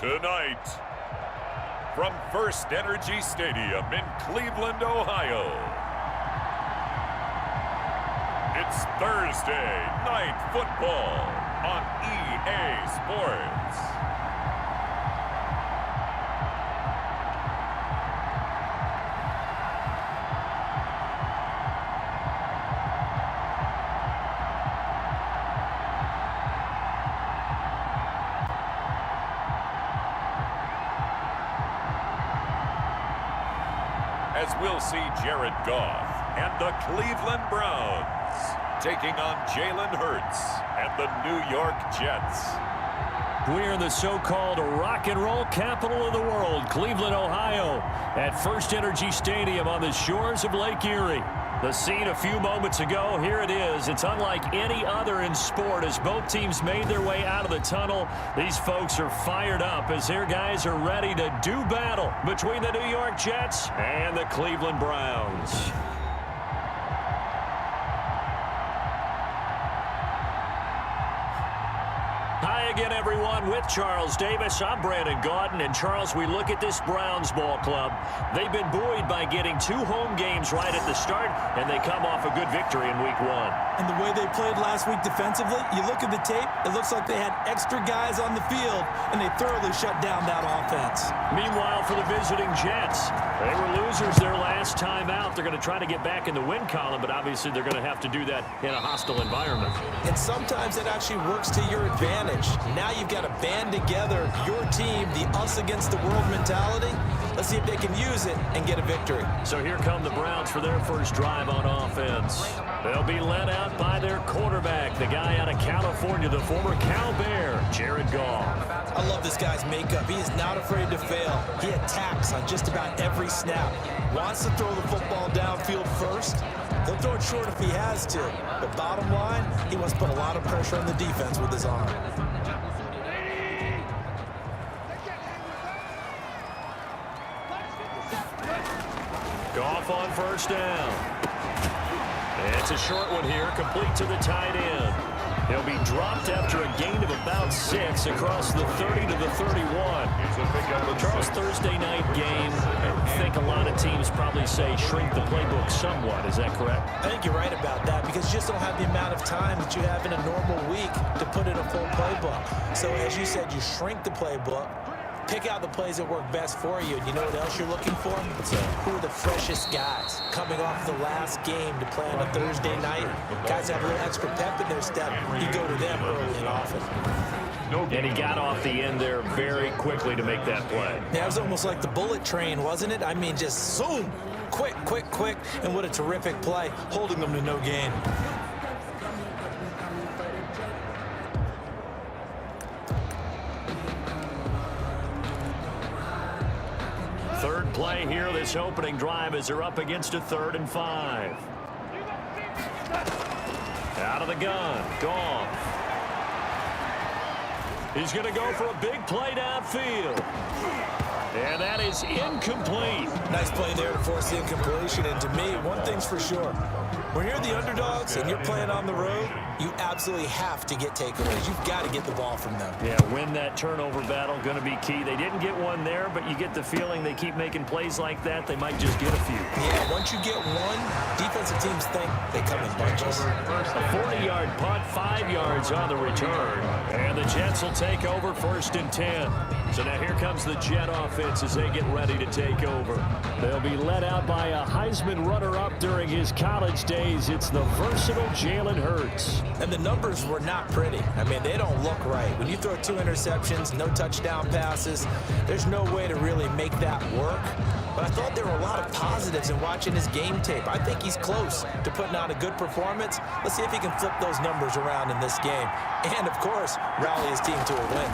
Tonight, from First Energy Stadium in Cleveland, Ohio, it's Thursday Night Football on EA Sports. As we'll see Jared Goff and the Cleveland Browns taking on Jalen Hurts and the New York Jets. We're in the so-called rock and roll capital of the world, Cleveland, Ohio, at First Energy Stadium on the shores of Lake Erie. The scene a few moments ago, here it is. It's unlike any other in sport as both teams made their way out of the tunnel. These folks are fired up as their guys are ready to do battle between the New York Jets and the Cleveland Browns. Hi again, everyone, with Charles Davis. I'm Brandon Gaudin. And, Charles, we look at this Browns ball club. They've been buoyed by getting 2 home games right at the start, and they come off a good victory in Week 1. And the way they played last week defensively, you look at the tape, it looks like they had extra guys on the field, and they thoroughly shut down that offense. Meanwhile, for the visiting Jets, they were losers their last time out. They're going to try to get back in the win column, but obviously they're going to have to do that in a hostile environment. And sometimes it actually works to your advantage. Now you've got to band together your team, the us against the world mentality. Let's see if they can use it and get a victory. So here come the Browns for their first drive on offense. They'll be led out by their quarterback, the guy out of California, the former Cal Bear, Jared Goff. I love this guy's makeup. He is not afraid to fail. He attacks on just about every snap. Wants to throw the football downfield first. He'll throw it short if he has to. But bottom line, he wants to put a lot of pressure on the defense with his arm. Goff on first down. It's a short one here, complete to the tight end. He'll be dropped after a gain of about 6 across the 30 to the 31. Charles, Thursday night game, I think a lot of teams probably say shrink the playbook somewhat. Is that correct? I think you're right about that because you just don't have the amount of time that you have in a normal week to put in a full playbook. So as you said, you shrink the playbook. Pick out the plays that work best for you. And you know what else you're looking for? Who are the freshest guys coming off the last game to play on a Thursday night? Guys that have a little extra pep in their step. You go to them early and often. And he got off the end there very quickly to make that play. Yeah, it was almost like the bullet train, wasn't it? I mean, just zoom, quick, quick, quick. And what a terrific play, holding them to no gain. Third play here, this opening drive as they're up against a 3rd and 5. Out of the gun, Goff. He's going to go for a big play downfield. And that is incomplete. Nice play there to force the incompletion. And to me, one thing's for sure. When you're the underdogs and you're playing on the road, you absolutely have to get takeaways. You've got to get the ball from them. Yeah, win that turnover battle, going to be key. They didn't get one there, but you get the feeling they keep making plays like that, they might just get a few. Yeah, once you get one, defensive teams think they come in bunches. A 40-yard punt, 5 yards on the return. And the Jets will take over 1st and 10. So now here comes the Jet offense as they get ready to take over. They'll be led out by a Heisman runner-up during his college days. It's the versatile Jalen Hurts. And the numbers were not pretty. I mean, they don't look right. When you throw 2 interceptions, no touchdown passes, there's no way to really make that work. But I thought there were a lot of positives in watching his game tape. I think he's close to putting on a good performance. Let's see if he can flip those numbers around in this game. And, of course, rally his team to a win.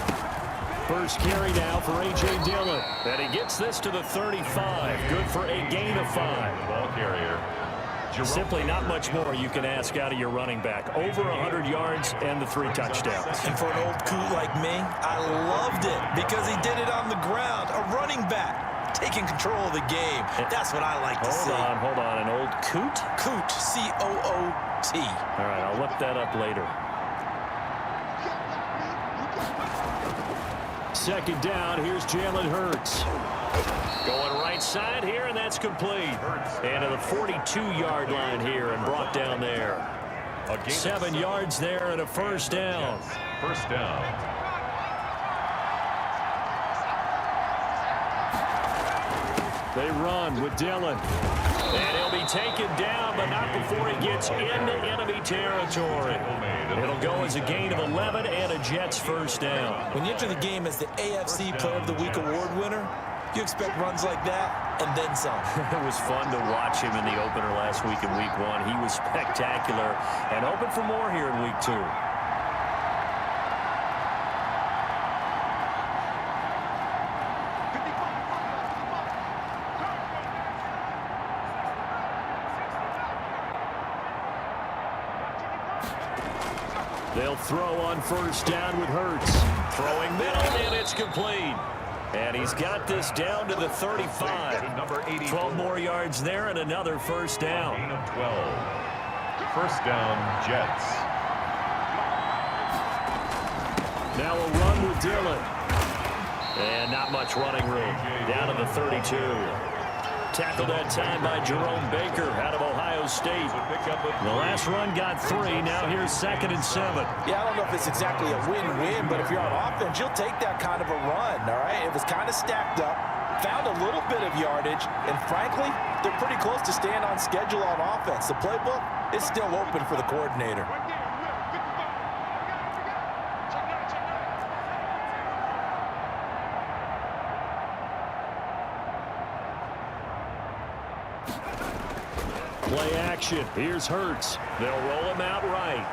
First carry now for A.J. Dillon. And he gets this to the 35. Good for a gain of 5. Ball carrier. Simply not much more you can ask out of your running back. Over 100 yards and the 3 touchdowns. And for an old coot like me, I loved it because he did it on the ground. A running back taking control of the game. That's what I like to see. Hold on. An old coot? Coot, C-O-O-T. All right, I'll look that up later. Second down, here's Jalen Hurts. Going right side here, and that's complete. And to the 42-yard line here and brought down there. 7 yards there and a first down. First down. They run with Dillon. And he'll be taken down, but not before he gets into enemy territory. It'll go as a gain of 11 and a Jets first down. When you enter the game as the AFC Player of the Week award winner, you expect runs like that and then some. It was fun to watch him in the opener last week in Week 1. He was spectacular and hoping for more here in Week 2. They'll throw on first down with Hurts. Throwing middle, and it's complete. And he's got this down to the 35. 12 more yards there and another first down. Gain of 12. First down, Jets. Now a run with Dillon. And not much running room. Down to the 32. Tackled that time by Jerome Baker out of Ohio State. The last run got 3. Now here's 2nd and 7. Yeah, I don't know if it's exactly a win-win, but if you're on offense, you'll take that kind of a run, all right? It was kind of stacked up, found a little bit of yardage, and frankly, they're pretty close to staying on schedule on offense. The playbook is still open for the coordinator. Play action. Here's Hurts. They'll roll him out right.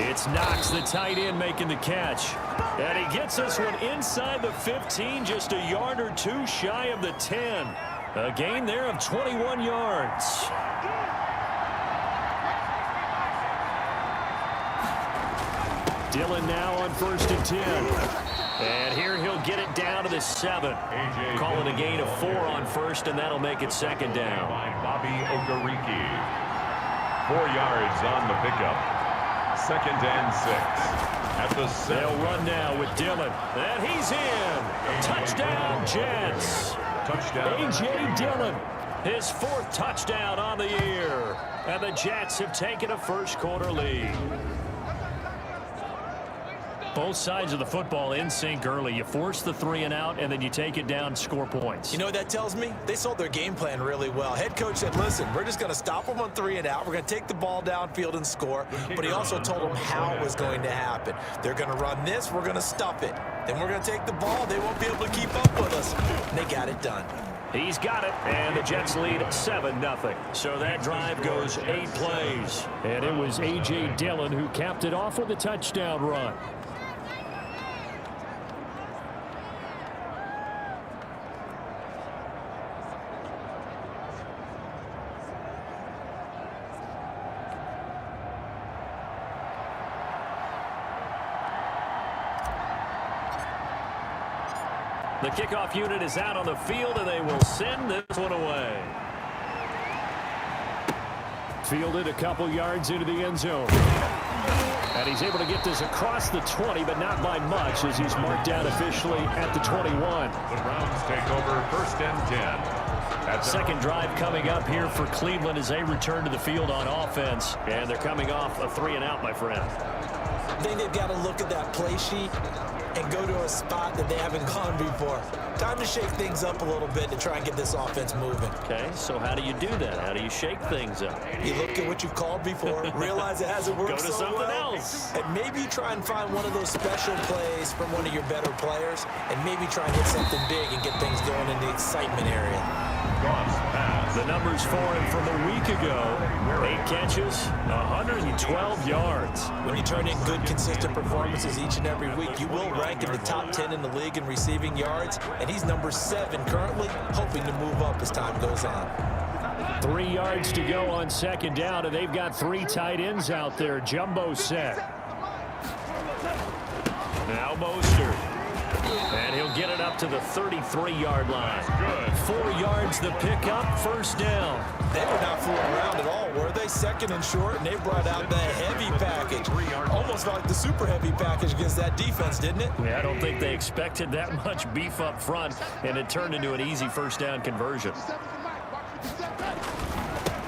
It's Knox, the tight end, making the catch. And he gets this one inside the 15, just a yard or two shy of the 10. A gain there of 21 yards. Dillon now on 1st and 10. And here he'll get it down to the 7. Call it a gain of 4 on 1st, and that'll make it 2nd down. By Bobby Okereke. 4 yards on the pickup. 2nd and 6. At the 7. They'll run now with Dillon. And he's in. Touchdown, Jets. Touchdown. A.J. Dillon. His 4th touchdown on the year. And the Jets have taken a first-quarter lead. Both sides of the football in sync early. You force the 3 and out, and then you take it down, score points. You know what that tells me? They sold their game plan really well. Head coach said, listen, we're just going to stop them on 3 and out. We're going to take the ball downfield and score. But he also told them how it was going to happen. They're going to run this. We're going to stuff it. Then we're going to take the ball. They won't be able to keep up with us. And they got it done. He's got it, and the Jets lead 7-0. So that drive goes 8 plays. And it was A.J. Dillon who capped it off with a touchdown run. The kickoff unit is out on the field, and they will send this one away. Fielded a couple yards into the end zone. And he's able to get this across the 20, but not by much, as he's marked down officially at the 21. The Browns take over 1st and 10. Second drive coming up here for Cleveland as they return to the field on offense. And they're coming off a 3 and out, my friend. I think they've got to look at that play sheet and go to a spot that they haven't gone before. Time to shake things up a little bit to try and get this offense moving. Okay, so how do you do that? How do you shake things up? You look at what you've called before, realize it hasn't worked Go to so something well, else. and maybe try and find one of those special plays from one of your better players, and maybe try and hit something big and get things going in the excitement area. The numbers for him from a week ago: 8 catches, 112 yards. When you turn in good, consistent performances each and every week, you will rank in the top 10 in the league in receiving yards, and he's number 7 currently, hoping to move up as time goes on. 3 yards to go on 2nd down, and they've got 3 tight ends out there. Jumbo set. Now Mostert. And he'll get it up to the 33-yard line. 4 yards the pickup, first down. They were not fooling around at all, were they? Second and short, and they brought out the heavy package. Almost like the super heavy package against that defense, didn't it? Yeah, I don't think they expected that much beef up front, and it turned into an easy first down conversion.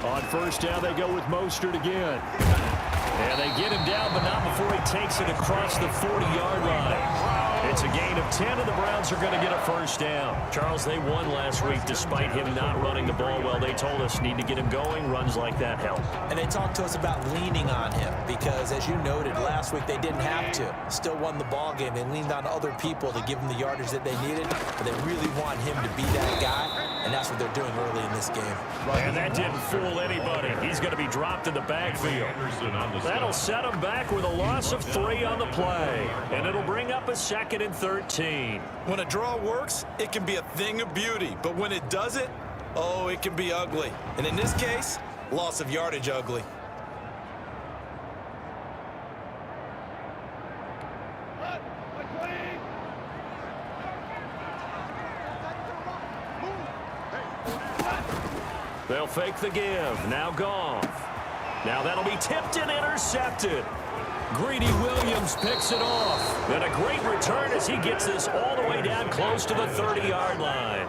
On first down, they go with Mostert again. And they get him down, but not before he takes it across the 40-yard line. It's a gain of 10, and the Browns are going to get a first down. Charles, they won last week despite him not running the ball well. They told us need to get him going. Runs like that help. And they talked to us about leaning on him because, as you noted, last week they didn't have to. Still won the ball game. They leaned on other people to give them the yardage that they needed, but they really want him to be that guy, and that's what they're doing early in this game. And that didn't fool anybody. He's going to be dropped in the backfield. That'll set him back with a loss of 3 on the play, and it'll bring up a second and 13. When a draw works, it can be a thing of beauty, but when it doesn't, oh, it can be ugly. And in this case, loss of yardage ugly. They'll fake the give. Now Goff. Now that'll be tipped and intercepted. Greedy Williams picks it off. And a great return as he gets this all the way down close to the 30-yard line.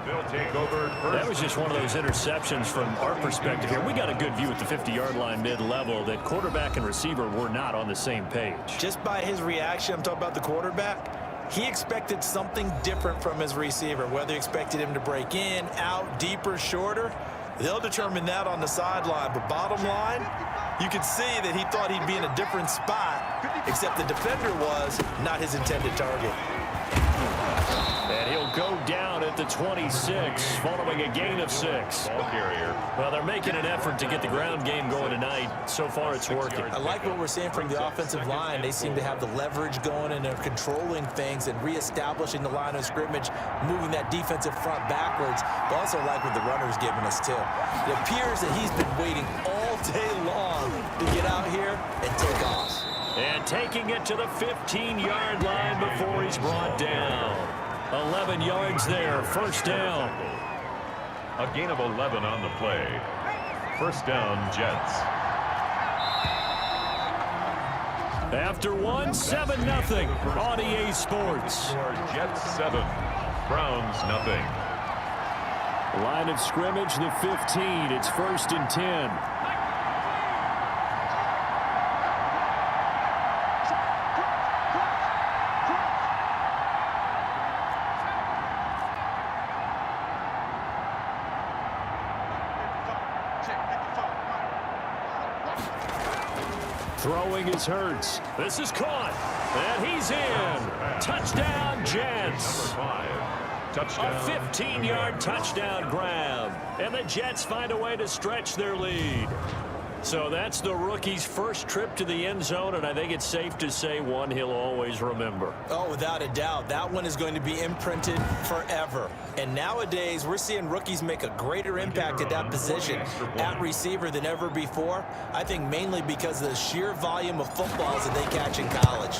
That was just one of those interceptions from our perspective here. We got a good view at the 50-yard line mid-level that quarterback and receiver were not on the same page. Just by his reaction, I'm talking about the quarterback, he expected something different from his receiver, whether he expected him to break in, out, deeper, shorter. They'll determine that on the sideline. But bottom line, you could see that he thought he'd be in a different spot, except the defender was not his intended target. And he'll go down at the 26, following a gain of 6. Ball carrier. Well, they're making an effort to get the ground game going tonight. So far, it's working. I like what we're seeing from the offensive line. They seem to have the leverage going, and they're controlling things and reestablishing the line of scrimmage, moving that defensive front backwards. But also like what the runner's giving us, too. It appears that he's been waiting all day long to get out here and take off. And taking it to the 15-yard line before he's brought down. 11 yards there, first down. A gain of 11 on the play. First down, Jets. After 7-0 on EA Sports. Jets 7, Browns nothing. Line of scrimmage, the 15. It's first and 10. Throwing is Hurts. This is caught. And he's in. Touchdown, Jets. Number 5. Touchdown. A 15-yard touchdown grab. And the Jets find a way to stretch their lead. So that's the rookie's first trip to the end zone, and I think it's safe to say one he'll always remember. Oh, without a doubt. That one is going to be imprinted forever. And nowadays, we're seeing rookies make a greater impact at that position at receiver than ever before. I think mainly because of the sheer volume of footballs that they catch in college.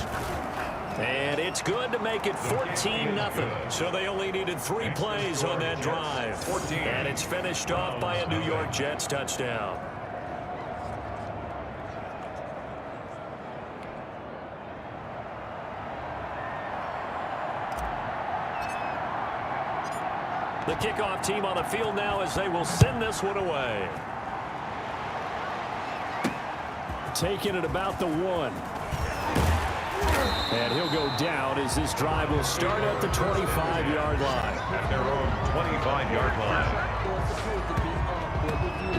And it's good to make it 14-0. So they only needed 3 plays on that drive. And it's finished off by a New York Jets touchdown. The kickoff team on the field now as they will send this one away. Taking it about the 1. And he'll go down as this drive will start at the 25-yard line. At their own 25-yard line.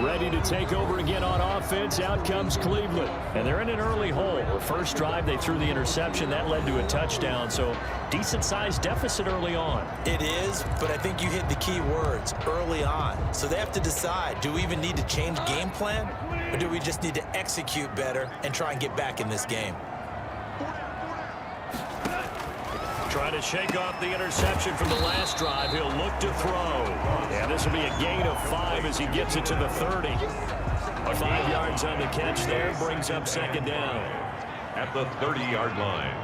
Ready to take over again on offense. Out comes Cleveland. And they're in an early hole. The first drive, they threw the interception. That led to a touchdown. So decent-sized deficit early on. It is, but I think you hit the key words, early on. So they have to decide, do we even need to change game plan? Or do we just need to execute better and try and get back in this game? Trying to shake off the interception from the last drive. He'll look to throw. And this will be a gain of 5 as he gets it to the 30. 5 yards on the catch there. Brings up second down. At the 30-yard line.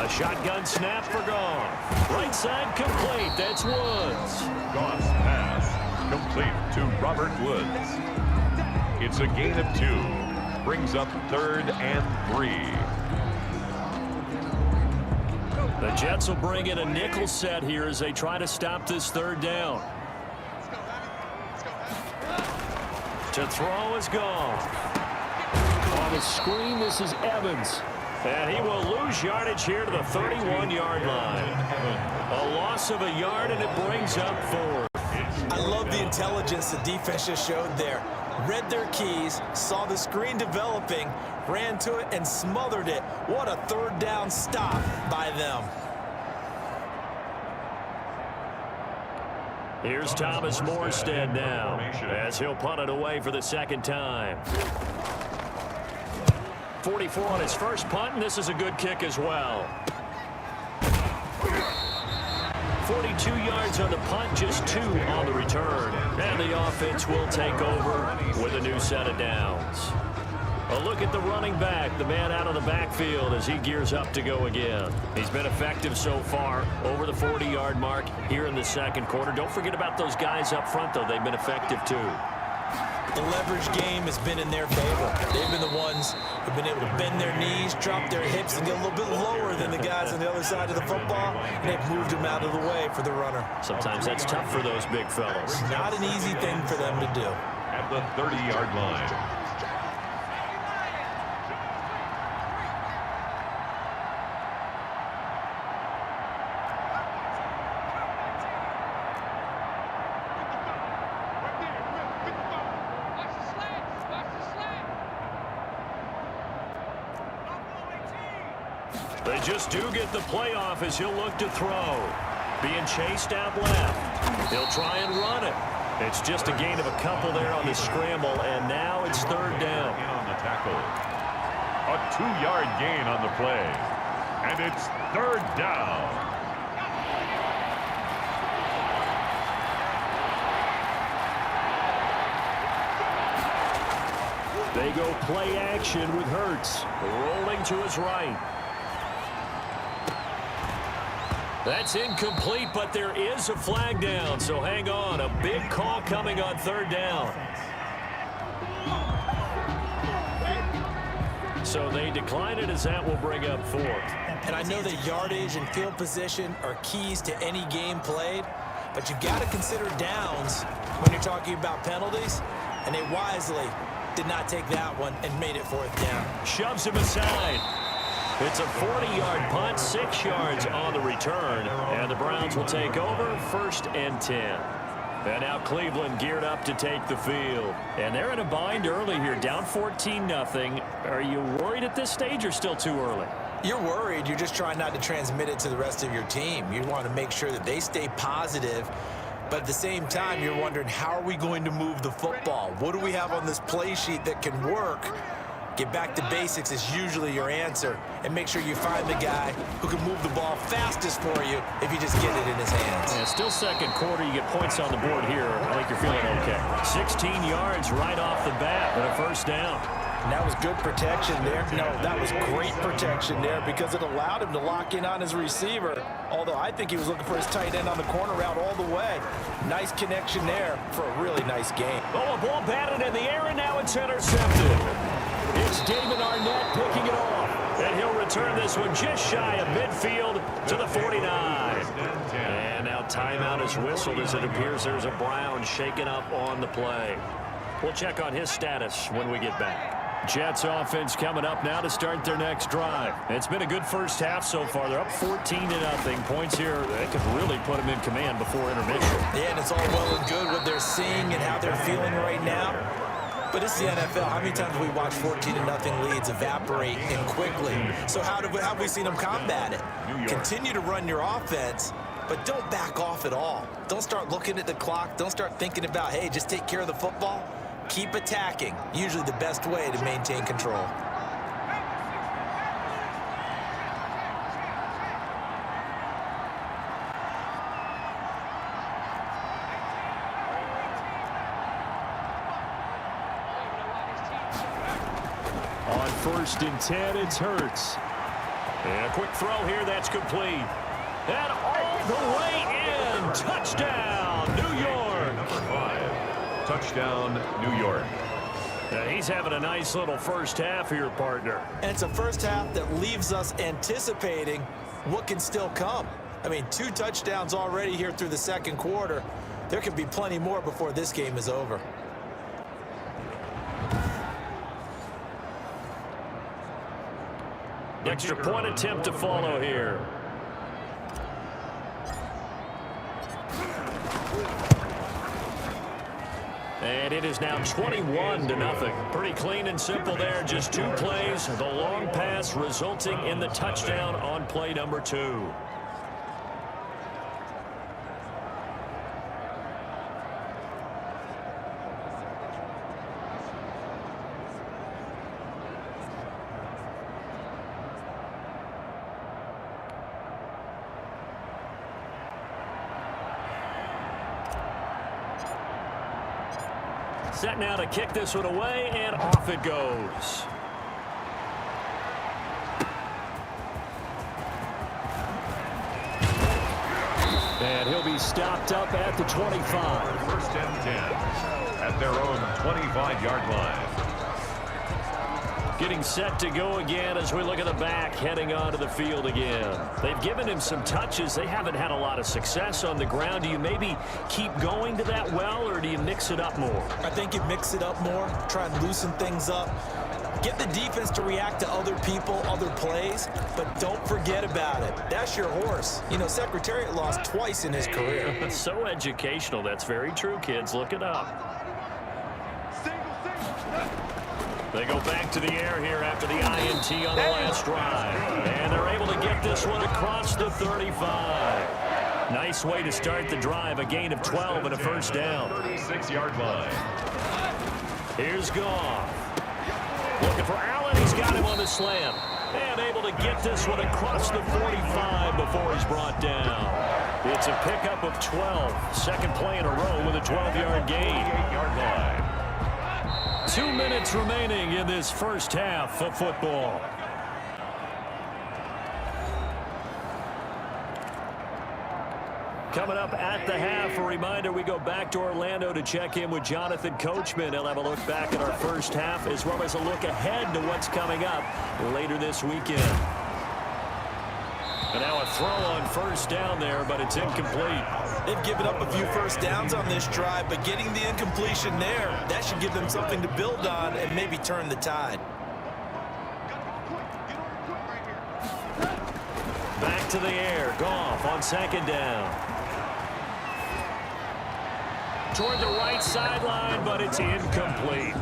A shotgun snap for Goff. Right side complete. That's Woods. Goff's pass complete to Robert Woods. It's a gain of 2. Brings up 3rd and 3. The Jets will bring in a nickel set here as they try to stop this 3rd down. To throw is Goff. On the screen, this is Evans. And he will lose yardage here to the 31-yard line. A loss of a yard, and it brings up 4. I love the intelligence the defense just showed there. Read their keys, saw the screen developing, ran to it, and smothered it. What a 3rd down stop by them. Here's Thomas Morstead now as he'll punt it away for the 2nd time. 44 on his first punt, and this is a good kick as well. 42 yards on the punt, just 2 on the return. And the offense will take over with a new set of downs. A look at the running back, the man out of the backfield as he gears up to go again. He's been effective so far, over the 40-yard mark here in the 2nd quarter. Don't forget about those guys up front, though. They've been effective, too. The leverage game has been in their favor. They've been the ones who've been able to bend their knees, drop their hips, and get a little bit lower than the guys on the other side of the football, and they've moved them out of the way for the runner. Sometimes that's tough for those big fellas. Not an easy thing for them to do. At the 30-yard line. They just do get the playoff as he'll look to throw. Being chased out left. He'll try and run it. It's just a gain of a couple there on the scramble, and now it's 3rd down. On the tackle. A 2-yard gain on the play. And it's 3rd down. They go play action with Hurts. Rolling to his right. That's incomplete, but there is a flag down, so hang on. A big call coming on 3rd down. So they decline it as that will bring up 4th. And I know that yardage and field position are keys to any game played, but you've got to consider downs when you're talking about penalties, and they wisely did not take that one and made it 4th down. Shoves him aside. It's a 40-yard punt, 6 yards on the return, and the Browns will take over 1st and 10. And now Cleveland geared up to take the field. And they're in a bind early here, down 14-0. Are you worried at this stage or still too early? You're worried. You're just trying not to transmit it to the rest of your team. You want to make sure that they stay positive. But at the same time, you're wondering, how are we going to move the football? What do we have on this play sheet that can work? Get back to basics is usually your answer. And make sure you find the guy who can move the ball fastest for you if you just get it in his hands. Yeah, still 2nd quarter. You get points on the board here. I think you're feeling okay. 16 yards right off the bat and a 1st down. And that was good protection there. No, that was great protection there because it allowed him to lock in on his receiver. Although I think he was looking for his tight end on the corner route all the way. Nice connection there for a really nice game. Oh, a ball batted in the air, and now it's intercepted. It's David Arnett picking it off. And he'll return this one just shy of midfield to the 49. And now timeout is whistled as it appears there's a Brown shaken up on the play. We'll check on his status when we get back. Jets offense coming up now to start their next drive. It's been a good first half so far. They're up 14-0. Points here, they could really put them in command before intermission. Yeah, and it's all well and good what they're seeing and how they're feeling right now. But it's the NFL. How many times have we watched 14-0 leads evaporate and quickly? So how have we seen them combat it? Continue to run your offense, but don't back off at all. Don't start looking at the clock. Don't start thinking about, hey, just take care of the football. Keep attacking. Usually the best way to maintain control. On 1st and 10, it's Hurts. And a quick throw here that's complete. And all the way in. Touchdown, New York. Number 5. Touchdown, New York. He's having a nice little first half here, partner. And it's a first half that leaves us anticipating what can still come. I mean, 2 touchdowns already here through the second quarter. There could be plenty more before this game is over. Extra point attempt to follow here. And it is now 21-0. Pretty clean and simple there. Just 2 plays. The long pass resulting in the touchdown on play number 2. Set now to kick this one away, and off it goes. And he'll be stopped up at the 25. First and 10 at their own 25-yard line. Getting set to go again as we look at the back heading onto the field again. They've given him some touches. They haven't had a lot of success on the ground. Do you maybe keep going to that well, or do you mix it up more? I think you mix it up more, try and loosen things up. Get the defense to react to other people, other plays, but don't forget about it. That's your horse. You know, Secretariat lost twice in his career. It's so educational. That's very true, kids. Look it up. They go back to the air here after the INT on the last drive. And they're able to get this one across the 35. Nice way to start the drive. A gain of 12 and a first down. 36-yard line. Here's Goff. Looking for Allen. He's got him on the slant. And able to get this one across the 45 before he's brought down. It's a pickup of 12. Second play in a row with a 12-yard gain. 8-yard line. 2 minutes remaining in this first half of football. Coming up at the half, a reminder, we go back to Orlando to check in with Jonathan Coachman. He'll have a look back at our first half as well as a look ahead to what's coming up later this weekend. And now a throw on first down there, but it's incomplete. They've given up a few first downs on this drive, but getting the incompletion there, that should give them something to build on and maybe turn the tide. Back to the air. Goff on second down. Toward the right sideline, but it's incomplete.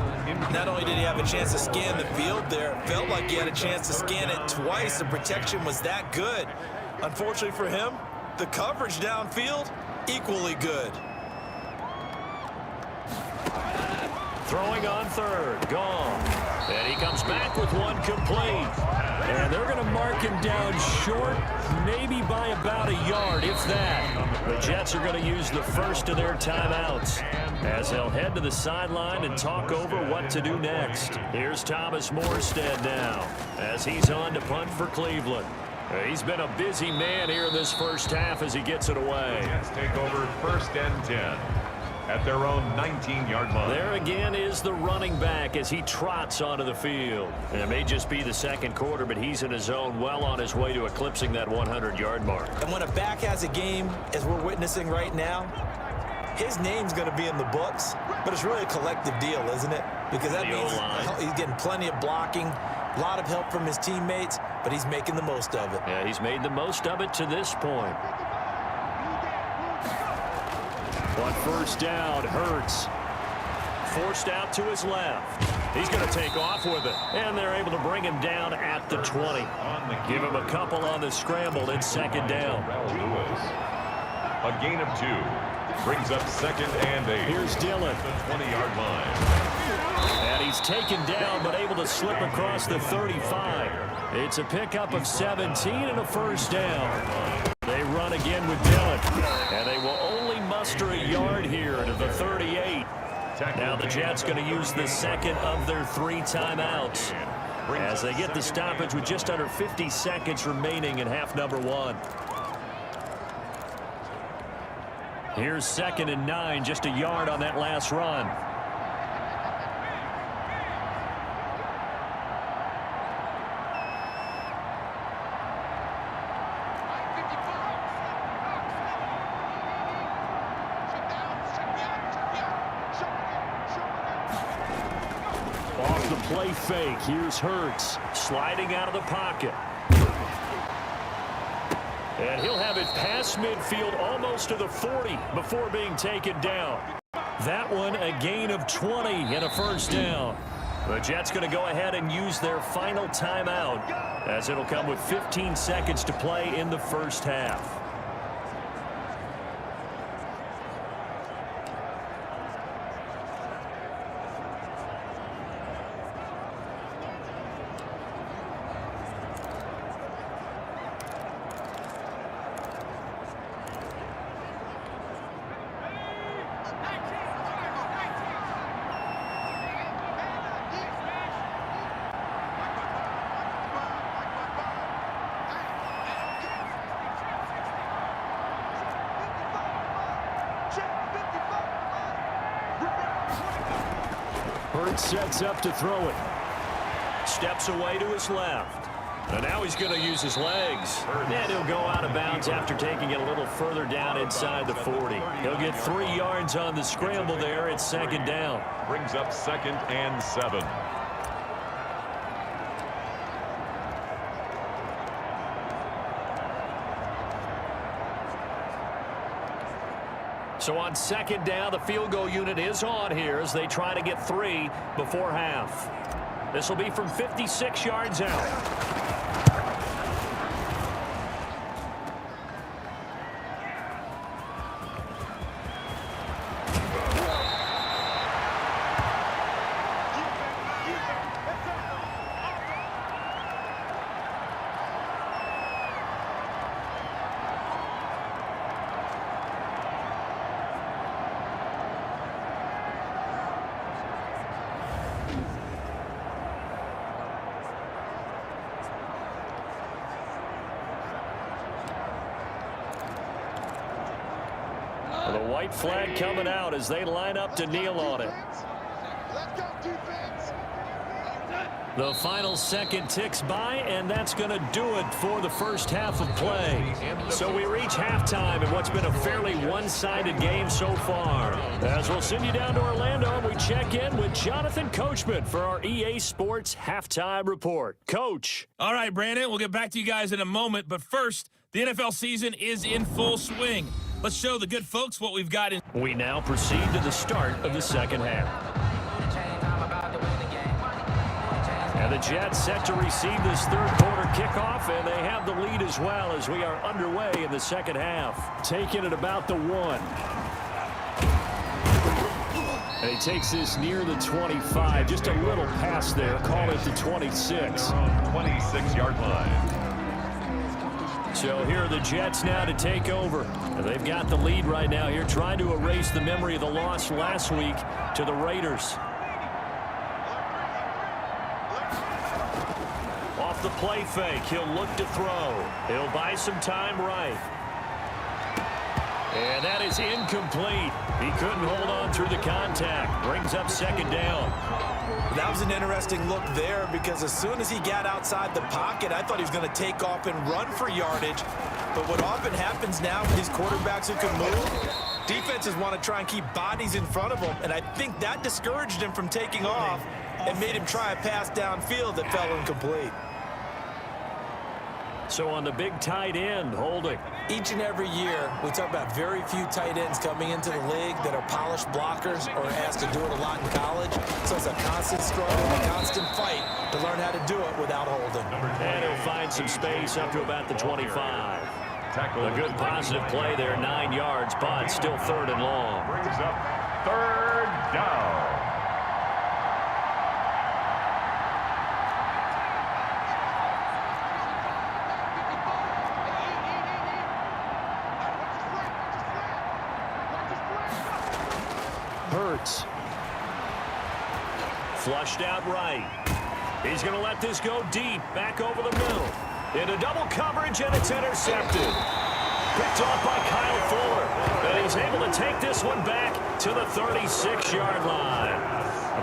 Not only did he have a chance to scan the field there, it felt like he had a chance to scan it twice. The protection was that good. Unfortunately for him, the coverage downfield, equally good. Throwing on third. Goff. And he comes back with one complete. And they're going to mark him down short, maybe by about a yard, if that. The Jets are going to use the first of their timeouts as they'll head to the sideline and talk over what to do next. Here's Thomas Morstead now as he's on to punt for Cleveland. He's been a busy man here in this first half as he gets it away. Jets take over first and 10 at their own 19-yard line. There again is the running back as he trots onto the field. And it may just be the second quarter, but he's in his zone, well on his way to eclipsing that 100-yard mark. And when a back has a game, as we're witnessing right now, his name's going to be in the books, but it's really a collective deal, isn't it? Because that means he's getting plenty of blocking, a lot of help from his teammates, but he's making the most of it. Yeah, he's made the most of it to this point. On first down, Hurts forced out to his left. He's going to take off with it, and they're able to bring him down at the 20. Give him a couple on the scramble. It's second down. A gain of 2 brings up second and 8. Here's Dillon. The 20-yard line. And he's taken down, but able to slip across the 35. It's a pickup of 17 and a first down. They run again with Dillon, and they will only muster a yard here to the 38. Now the Jets going to use the second of their 3 timeouts. as they get the stoppage with just under 50 seconds remaining in half number one. Here's 2nd and 9, just a yard on that last run. Off the play fake, here's Hurts sliding out of the pocket. And he'll have it past midfield almost to the 40 before being taken down. That one a gain of 20 and a first down. The Jets going to go ahead and use their final timeout as it'll come with 15 seconds to play in the first half. Hurts sets up to throw it. Steps away to his left. And now he's going to use his legs. And he'll go out of bounds after taking it a little further down inside the 40. He'll get 3 yards on the scramble there. It's 2nd down. Brings up 2nd and 7. So on 2nd down, the field goal unit is on here as they try to get 3 before half. This will be from 56 yards out. The white flag coming out as they line up to kneel on it. The final second ticks by, and that's going to do it for the first half of play. So we reach halftime in what's been a fairly one-sided game so far. As we'll send you down to Orlando, we check in with Jonathan Coachman for our EA Sports Halftime Report. Coach. All right, Brandon, we'll get back to you guys in a moment, but first, the NFL season is in full swing. Let's show the good folks what we've got in. We now proceed to the start of the second half. And the Jets set to receive this third quarter kickoff, and they have the lead as well as we are underway in the second half. Taking it about the 1. And he takes this near the 25, just a little past there, call it the 26. 26-yard line. So here are the Jets now to take over. They've got the lead right now here, trying to erase the memory of the loss last week to the Raiders. Off the play fake, he'll look to throw. He'll buy some time right. And that is incomplete. He couldn't hold on through the contact. Brings up 2nd down. That was an interesting look there because as soon as he got outside the pocket, I thought he was going to take off and run for yardage. But what often happens now with these quarterbacks who can move, defenses want to try and keep bodies in front of them, and I think that discouraged him from taking off and made him try a pass downfield that fell incomplete. So on the big tight end, holding. Each and every year, we talk about very few tight ends coming into the league that are polished blockers or asked to do it a lot in college. So it's a constant struggle, a constant fight to learn how to do it without holding. And he'll find some space up to about the 25. A good positive play there, 9 yards, but still 3rd and long. Brings up 3rd down. Hurts. Flushed out right. He's going to let this go deep, back over the middle. Into double coverage, and it's intercepted. Picked off by Kyle Fuller. And he's able to take this one back to the 36-yard line.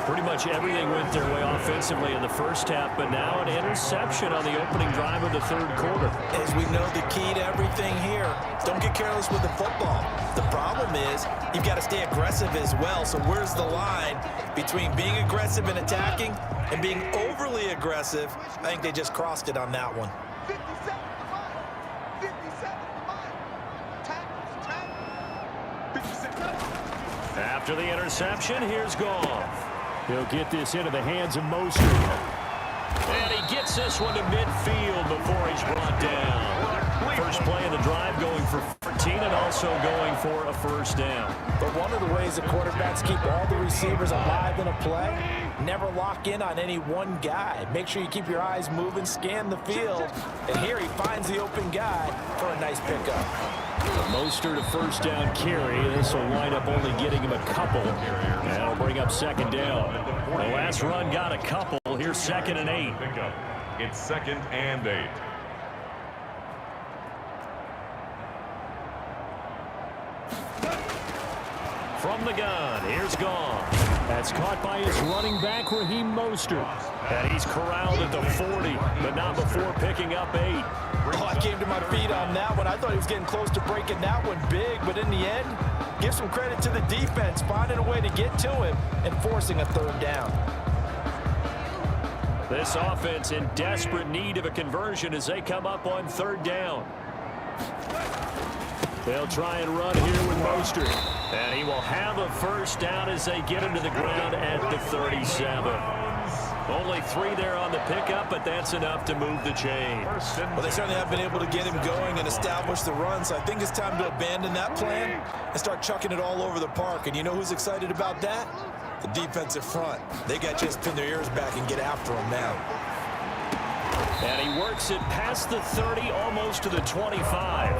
Pretty much everything went their way offensively in the first half, but now an interception on the opening drive of the third quarter. As we know, the key to everything here, don't get careless with the football. The problem is you've got to stay aggressive as well. So where's the line between being aggressive and attacking and being overly aggressive? I think they just crossed it on that one. After the interception, here's Goff. He'll get this into the hands of Mostert. And he gets this one to midfield before he's brought down. First play of the drive going for 14 and also going for a first down. But one of the ways the quarterbacks keep all the receivers alive in a play, never lock in on any one guy. Make sure you keep your eyes moving, scan the field. And here he finds the open guy for a nice pickup. Mostert a first down carry. This will wind up only getting him a couple. And that'll bring up second down. The last run got a couple. Here's 2nd and 8. It's 2nd and 8. From the gun, here's Goff. That's caught by his running back, Raheem Mostert. And he's corralled at the 40, but not before picking up 8. Oh, I came to my feet on that one. I thought he was getting close to breaking that one big, but in the end, give some credit to the defense, finding a way to get to him and forcing a third down. This offense in desperate need of a conversion as they come up on third down. They'll try and run here with Mostert. And he will have a first down as they get him to the ground at the 37. Only 3 there on the pickup, but that's enough to move the chain. Well, they certainly have been able to get him going and establish the run, so I think it's time to abandon that plan and start chucking it all over the park. And you know who's excited about that? The defensive front. They got to just pin their ears back and get after him now. And he works it past the 30, almost to the 25.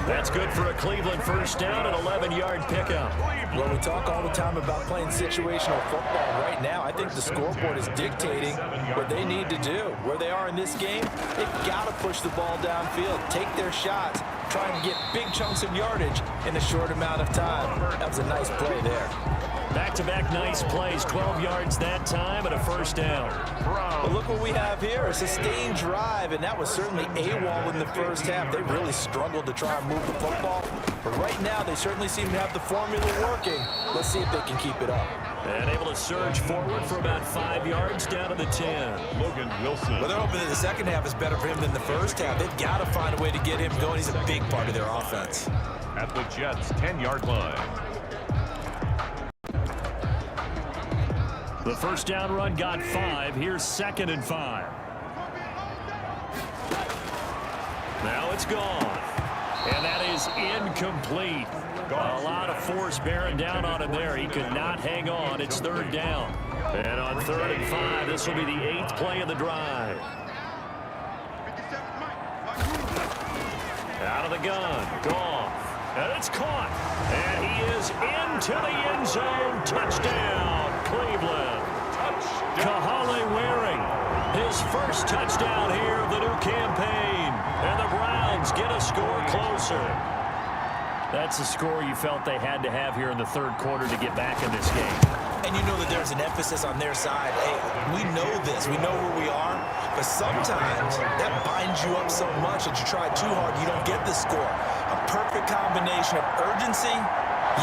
That's good for a Cleveland first down, an 11-yard pickup. Well, we talk all the time about playing situational football. Right now, I think the scoreboard is dictating what they need to do. Where they are in this game, they've got to push the ball downfield, take their shots, try and get big chunks of yardage in a short amount of time. That was a nice play there. Back-to-back nice plays, 12 yards that time and a first down. But look what we have here, a sustained drive, and that was certainly AWOL in the first half. They really struggled to try and move the football. But right now, they certainly seem to have the formula working. Let's see if they can keep it up. And able to surge forward for about 5 yards down to the 10. Logan Wilson. Well, they're hoping that the second half is better for him than the first half. They've got to find a way to get him going. He's a big part of their offense. At the Jets' 10-yard line. The first down run got 5. Here's 2nd and 5. Now it's gone. And that is incomplete. A lot of force bearing down on him there. He could not hang on. It's third down. And on 3rd and 5, this will be the 8th play of the drive. Out of the gun. Goff. And it's caught. And he is into the end zone. Touchdown, Cleveland. Kahale Waring, his first touchdown here of the new campaign. And the Browns get a score closer. That's a score you felt they had to have here in the third quarter to get back in this game. And you know that there's an emphasis on their side. Hey, we know this. We know where we are. But sometimes that binds you up so much that you try too hard, you don't get the score. A perfect combination of urgency,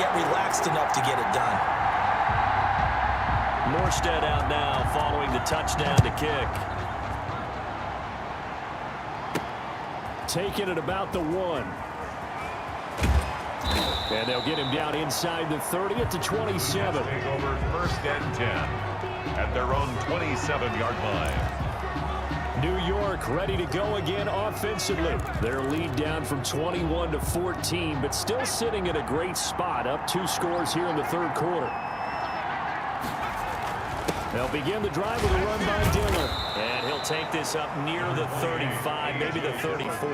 yet relaxed enough to get it done. Morstead out now following the touchdown to kick. Taking it about the 1. And they'll get him down inside the 30 at the 27. Take over 1st and 10 at their own 27-yard line. New York ready to go again offensively. Their lead down from 21 to 14, but still sitting in a great spot, up 2 scores here in the third quarter. They'll begin the drive with a run by Dillon. And he'll take this up near the 35, maybe the 34.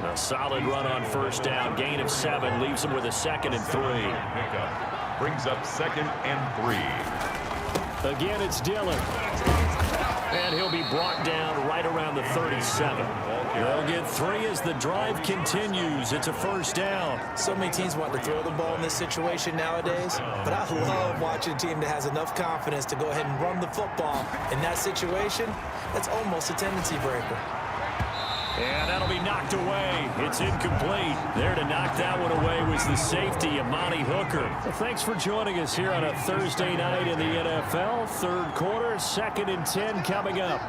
A solid run on first down. Gain of 7 leaves him with a 2nd and 3. Pickup brings up 2nd and 3. Again, it's Dillon. And he'll be brought down right around the 37. They'll get 3 as the drive continues. It's a first down. So many teams want to throw the ball in this situation nowadays, but I love watching a team that has enough confidence to go ahead and run the football. In that situation, that's almost a tendency breaker. And that'll be knocked away. It's incomplete. There to knock that one away was the safety, Amani Hooker. Well, thanks for joining us here on a Thursday night in the NFL. Third quarter, 2nd and 10 coming up.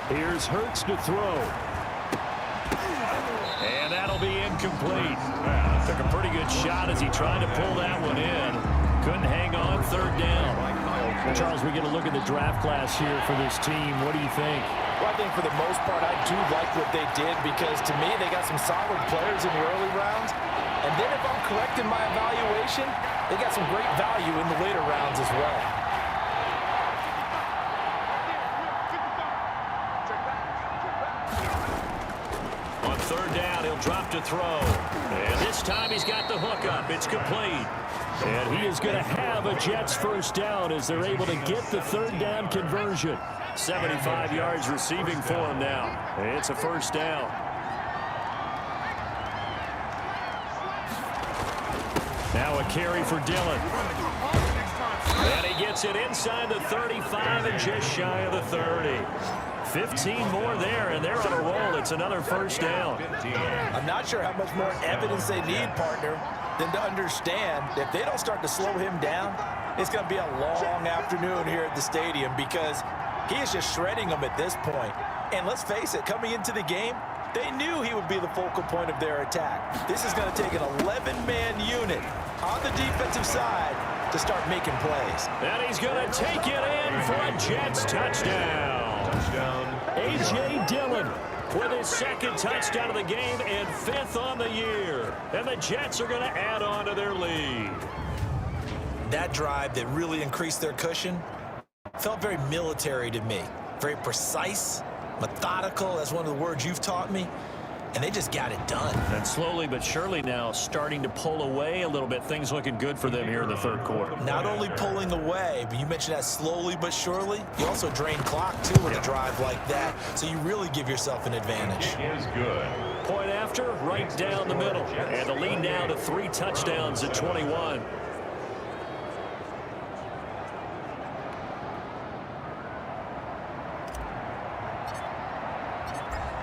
Here's Hurts to throw. And that'll be incomplete. Took a pretty good shot as he tried to pull that one in. Couldn't hang on, third down. Charles, we get a look at the draft class here for this team. What do you think? Well, I think for the most part, I do like what they did because, to me, they got some solid players in the early rounds. And then if I'm correct in my evaluation, they got some great value in the later rounds as well. On third down, he'll drop to throw. And this time he's got the hook up. It's complete. And he is going to have a Jets first down as they're able to get the third down conversion. 75 yards receiving for him now. It's a first down. Now a carry for Dillon. And he gets it inside the 35 and just shy of the 30. 15 more there, and they're on a roll. It's another first down. I'm not sure how much more evidence they need, partner, than to understand that if they don't start to slow him down, it's going to be a long afternoon here at the stadium because he is just shredding them at this point. And let's face it, coming into the game, they knew he would be the focal point of their attack. This is going to take an 11-man unit on the defensive side to start making plays. And he's going to take it in for a Jets touchdown. A.J. Dillon with his second touchdown of the game and 5th on the year. And the Jets are going to add on to their lead. That drive that really increased their cushion felt very military to me. Very precise, methodical, that's one of the words you've taught me. And they just got it done. And slowly but surely now starting to pull away a little bit. Things looking good for them here in the third quarter. Not only pulling away, but you mentioned that slowly but surely. You also drain clock, too, with a drive like that. So you really give yourself an advantage. It is good. Point after, right down the middle. And the lead now to 3 touchdowns at 21.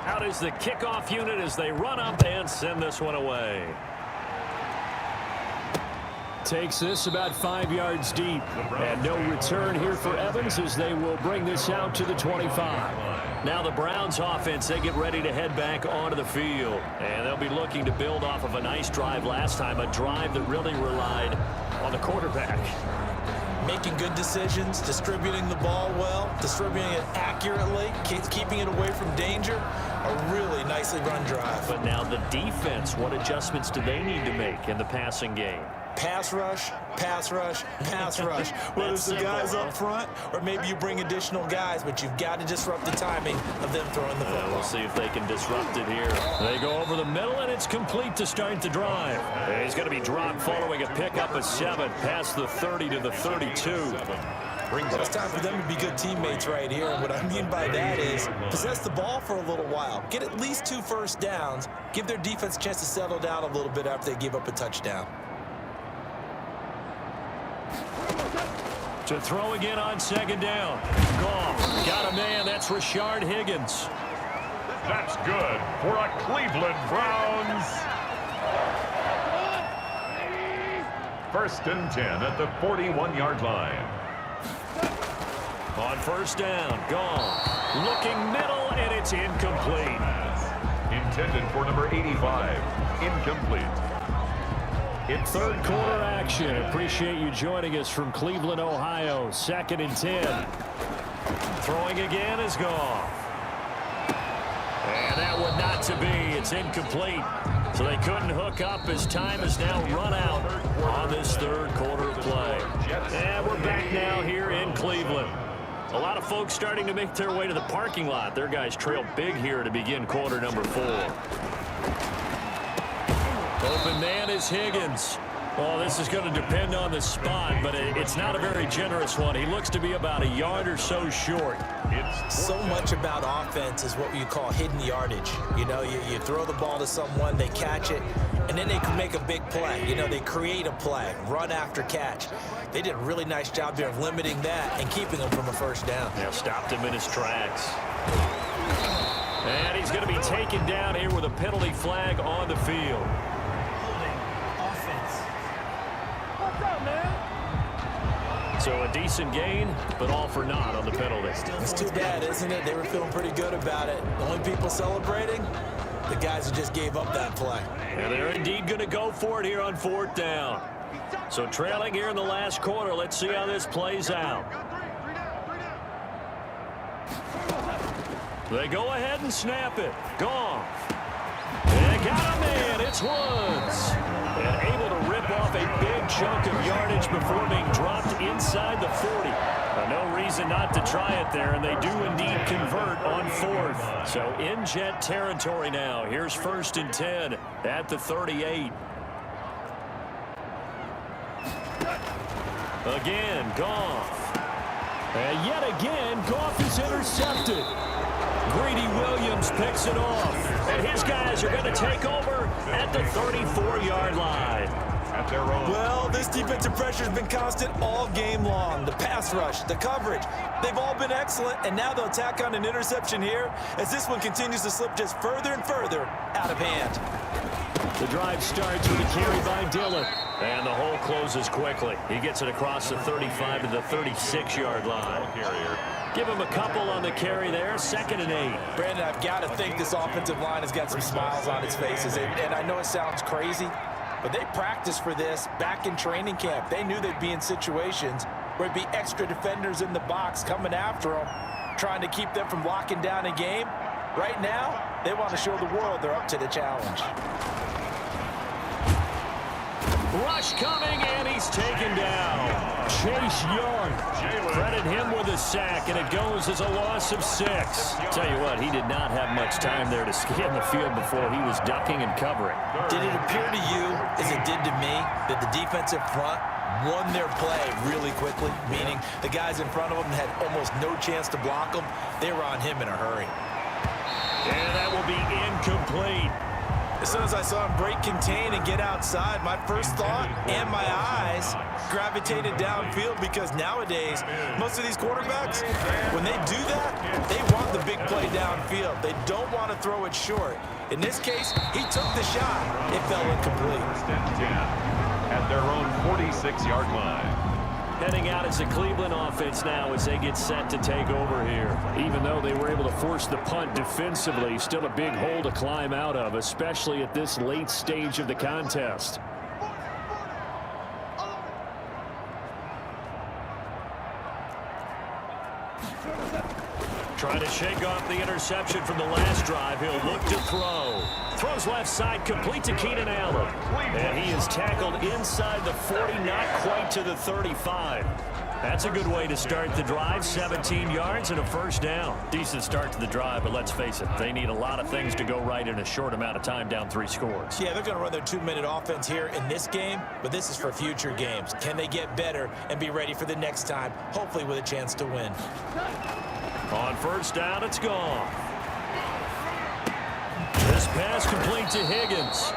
Out is the kickoff unit as they run up and send this one away. Takes this about 5 yards deep. And no return here for Evans as they will bring this out to the 25. Now the Browns offense, they get ready to head back onto the field. And they'll be looking to build off of a nice drive last time, a drive that really relied on the quarterback. Making good decisions, distributing the ball well, distributing it accurately, keeping it away from danger. A really nicely run drive. But now the defense, what adjustments do they need to make in the passing game? Pass rush, pass rush, pass rush. Whether it's the guys up front or maybe you bring additional guys, but you've got to disrupt the timing of them throwing the football. We'll see if they can disrupt it here. They go over the middle, and it's complete to start the drive. And he's going to be dropped following a pickup of 7 past the 30 to the 32. Well, it's time for them to be good teammates right here. And what I mean by that is possess the ball for a little while. Get at least 2 first downs. Give their defense a chance to settle down a little bit after they give up a touchdown. To throw again on 2nd down. Goff got a man. That's Rashard Higgins. That's good for a Cleveland Browns. 1st and 10 at the 41-yard line. On 1st down, Goff looking middle, and it's incomplete. Intended for number 85. Incomplete. In third quarter action, appreciate you joining us from Cleveland, Ohio. 2nd and 10. Throwing again is Goff. And that one not to be. It's incomplete. So they couldn't hook up as time has now run out on this third quarter of play. And we're back now here in Cleveland. A lot of folks starting to make their way to the parking lot. Their guys trail big here to begin quarter number 4. Open man is Higgins. Well, this is going to depend on the spot, but it's not a very generous one. He looks to be about a yard or so short. So much about offense is what you call hidden yardage. You know, you throw the ball to someone, they catch it, and then they can make a big play. You know, they create a play, run after catch. They did a really nice job here of limiting that and keeping him from a first down. Yeah, stopped him in his tracks. And he's going to be taken down here with a penalty flag on the field. So a decent gain, but all for naught on the penalty. It's too bad, isn't it? They were feeling pretty good about it. The only people celebrating, the guys who just gave up that play. And they're indeed going to go for it here on 4th down. So trailing here in the last quarter. Let's see how this plays out. They go ahead and snap it. Goff. They got a man. It's Woods. And able to rip off a big chunk of yardage before being dropped inside the 40. No reason not to try it there, and they do indeed convert on 4th. So in Jet territory now. Here's 1st and 10 at the 38. Again, Goff. And yet again, Goff is intercepted. Greedy Williams picks it off. And his guys are going to take over at the 34-yard line. Well, this defensive pressure has been constant all game long. The pass rush, the coverage, they've all been excellent, and now they'll tack on an interception here as this one continues to slip just further and further out of hand. The drive starts with a carry by Dillon. And the hole closes quickly. He gets it across the 35 to the 36-yard line. Give him a couple on the carry there. 2nd and 8. Brandon, I've got to think this offensive line has got some smiles on its faces. And I know it sounds crazy, but they practiced for this back in training camp. They knew they'd be in situations where it'd be extra defenders in the box coming after them, trying to keep them from locking down a game. Right now, they want to show the world they're up to the challenge. Rush coming, and he's taken down. Chase Young. Credit him with a sack, and it goes as a loss of 6. Tell you what, he did not have much time there to scan the field before he was ducking and covering. Did it appear to you, as it did to me, that the defensive front won their play really quickly, meaning the guys in front of them had almost no chance to block them? They were on him in a hurry. And that will be incomplete. As soon as I saw him break contain and get outside, my first thought and my eyes gravitated downfield, because nowadays, most of these quarterbacks, when they do that, they want the big play downfield. They don't want to throw it short. In this case, he took the shot. It fell incomplete. At their own 46-yard line. Heading out as the Cleveland offense now as they get set to take over here. Even though they were able to force the punt defensively, still a big hole to climb out of, especially at this late stage of the contest. Trying to shake off the interception from the last drive. He'll look to throw. Throws left side, complete to Keenan Allen. And he is tackled inside the 40, not quite to the 35. That's a good way to start the drive. 17 yards and a first down. Decent start to the drive, but let's face it, they need a lot of things to go right in a short amount of time, down 3 scores. Yeah, they're going to run their 2-minute offense here in this game, but this is for future games. Can they get better and be ready for the next time, hopefully with a chance to win? On first down, it's gone. This pass complete to Higgins.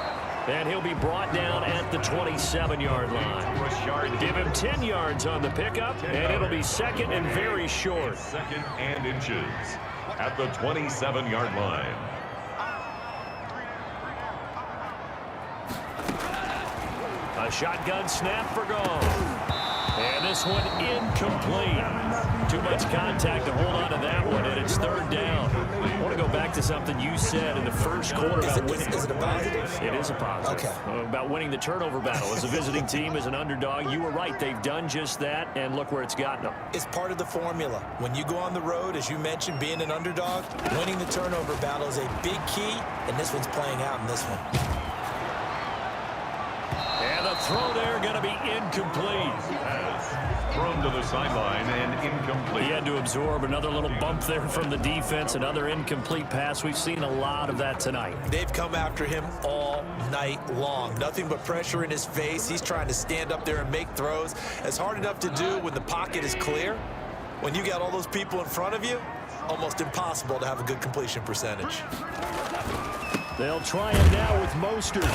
And he'll be brought down at the 27-yard line. Give him 10 yards on the pickup, and it'll be 2nd and very short. 2nd and inches at the 27-yard line. A shotgun snap for Goff. And this one incomplete. Too much contact to hold on to that one, and it's 3rd down. I want to go back to something you said in the first quarter about winning. Is it a positive? It is a positive. Okay. About winning the turnover battle. As a visiting team, as an underdog, you were right. They've done just that, and look where it's gotten them. It's part of the formula. When you go on the road, as you mentioned, being an underdog, winning the turnover battle is a big key, and this one's playing out in this one. And the throw there going to be incomplete. thrown to the sideline and incomplete. He had to absorb another little bump there from the defense, another incomplete pass. We've seen a lot of that tonight. They've come after him all night long. Nothing but pressure in his face. He's trying to stand up there and make throws. It's hard enough to do when the pocket is clear. When you got all those people in front of you, almost impossible to have a good completion percentage. They'll try it now with Mostert.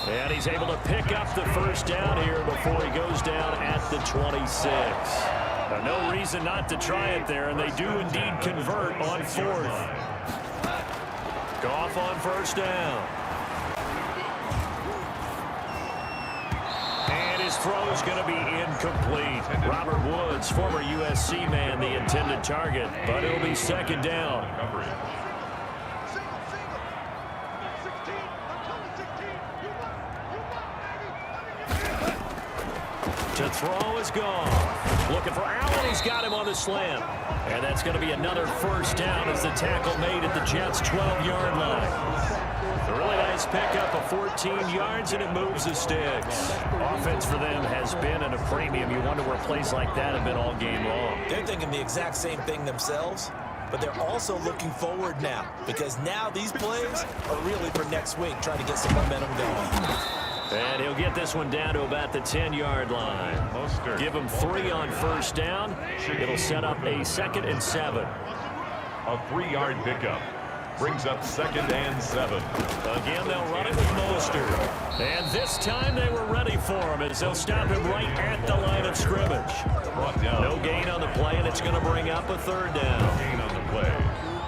And he's able to pick up the first down here before he goes down at the 26. Now, no reason not to try it there, and they do indeed convert on fourth. Goff on first down. And his throw is going to be incomplete. Robert Woods, former USC man, the intended target, but it'll be second down. To throw is gone. Looking for Allen. He's got him on the slam. And that's going to be another first down as the tackle made at the Jets' 12-yard line. A really nice pickup of 14 yards, and it moves the sticks. Offense for them has been at a premium. You wonder where plays like that have been all game long. They're thinking the exact same thing themselves, but they're also looking forward now because now these plays are really for next week, trying to get some momentum going. And he'll get this one down to about the 10-yard line. Give him 3 on first down. It'll set up a 2nd and 7. A 3-yard pickup brings up 2nd and 7. Again, they'll run it with Mostert. And this time they were ready for him as they'll stop him right at the line of scrimmage. No gain on the play, and it's going to bring up a 3rd down. No gain on the play.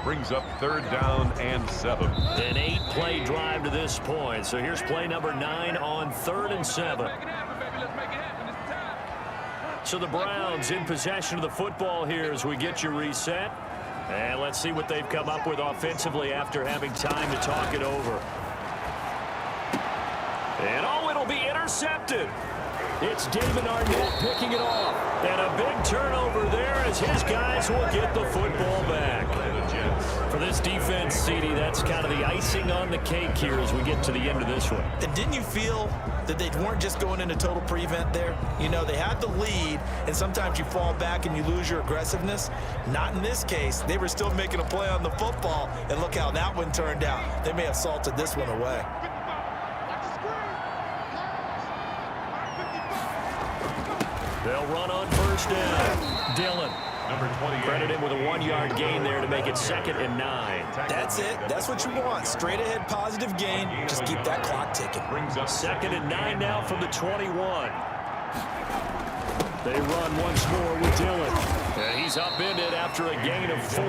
Brings up 3rd down and 7. An 8-play drive to this point. So here's play number 9 on 3rd and 7. So the Browns in possession of the football here as we get you reset. And let's see what they've come up with offensively after having time to talk it over. And oh, it'll be intercepted. It's David Arnett picking it off. And a big turnover there as his guys will get the football back. For this defense, CD, that's kind of the icing on the cake here as we get to the end of this one. And didn't you feel that they weren't just going into total prevent there? You know, they had the lead, and sometimes you fall back and you lose your aggressiveness. Not in this case. They were still making a play on the football, and look how that one turned out. They may have salted this one away. They'll run on first down. Dillon. Number 28. Credit him with a 1-yard gain there to make it 2nd and 9. That's it. That's what you want. Straight ahead positive gain. Just keep that clock ticking. Brings up 2nd and 9 now from the 21. They run once more with Dillon. And he's upended after a gain of 4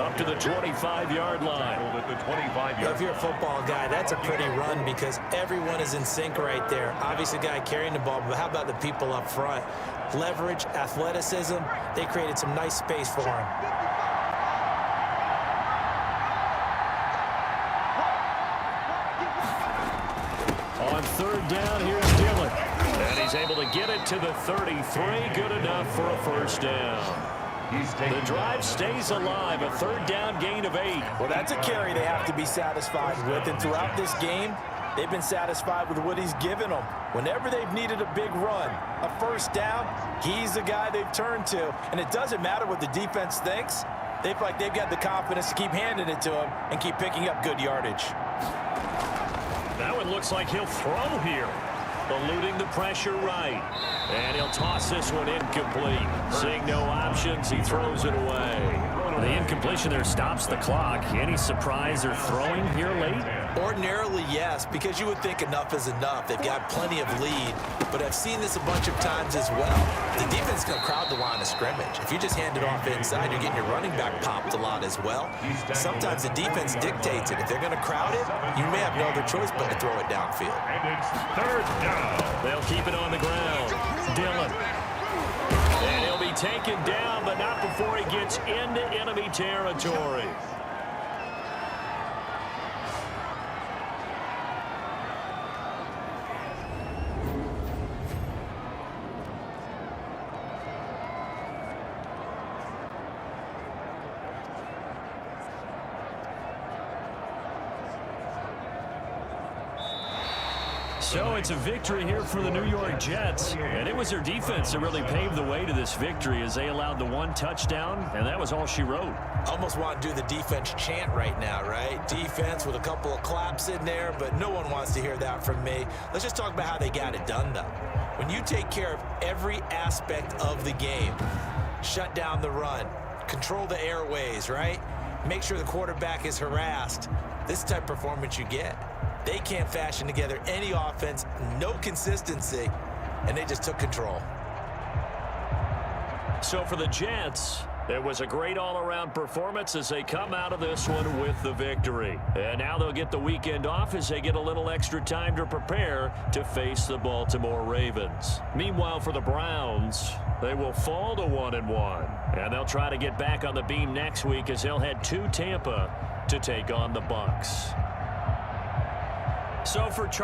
up to the 25-yard line. at the 25-yard. If you're a football guy, that's a pretty run because everyone is in sync right there. Obviously, the guy carrying the ball, but how about the people up front? Leverage, athleticism, they created some nice space for him. On 3rd down, here's Dillon. And he's able to get it to the 33. Good enough for a first down. The drive stays alive. A 3rd down gain of 8. Well, that's a carry they have to be satisfied with. And throughout this game, they've been satisfied with what he's given them. Whenever they've needed a big run, a first down, he's the guy they've turned to. And it doesn't matter what the defense thinks. They feel like they've got the confidence to keep handing it to him and keep picking up good yardage. That one looks like he'll throw here. Eluding the pressure right. And he'll toss this one incomplete. Seeing no options, he throws it away. The incompletion there stops the clock. Any surprise they're throwing here late? Ordinarily, yes, because you would think enough is enough. They've got plenty of lead, but I've seen this a bunch of times as well. The defense is going to crowd the line of scrimmage. If you just hand it off inside, you're getting your running back popped a lot as well. Sometimes the defense dictates it. If they're going to crowd it, you may have no other choice but to throw it downfield. And it's 3rd down. They'll keep it on the ground. Dillon. And he'll be taken down, but not before he gets into enemy territory. So it's a victory here for the New York Jets, and it was their defense that really paved the way to this victory as they allowed the one touchdown, and that was all she wrote. Almost want to do the defense chant right now, right? Defense with a couple of claps in there, but no one wants to hear that from me. Let's just talk about how they got it done, though. When you take care of every aspect of the game, shut down the run, control the airways, right? Make sure the quarterback is harassed. This type of performance you get. They can't fashion together any offense, no consistency, and they just took control. So for the Jets, it was a great all-around performance as they come out of this one with the victory. And now they'll get the weekend off as they get a little extra time to prepare to face the Baltimore Ravens. Meanwhile, for the Browns, they will fall to 1-1. And they'll try to get back on the beam next week as they'll head to Tampa to take on the Bucs. So for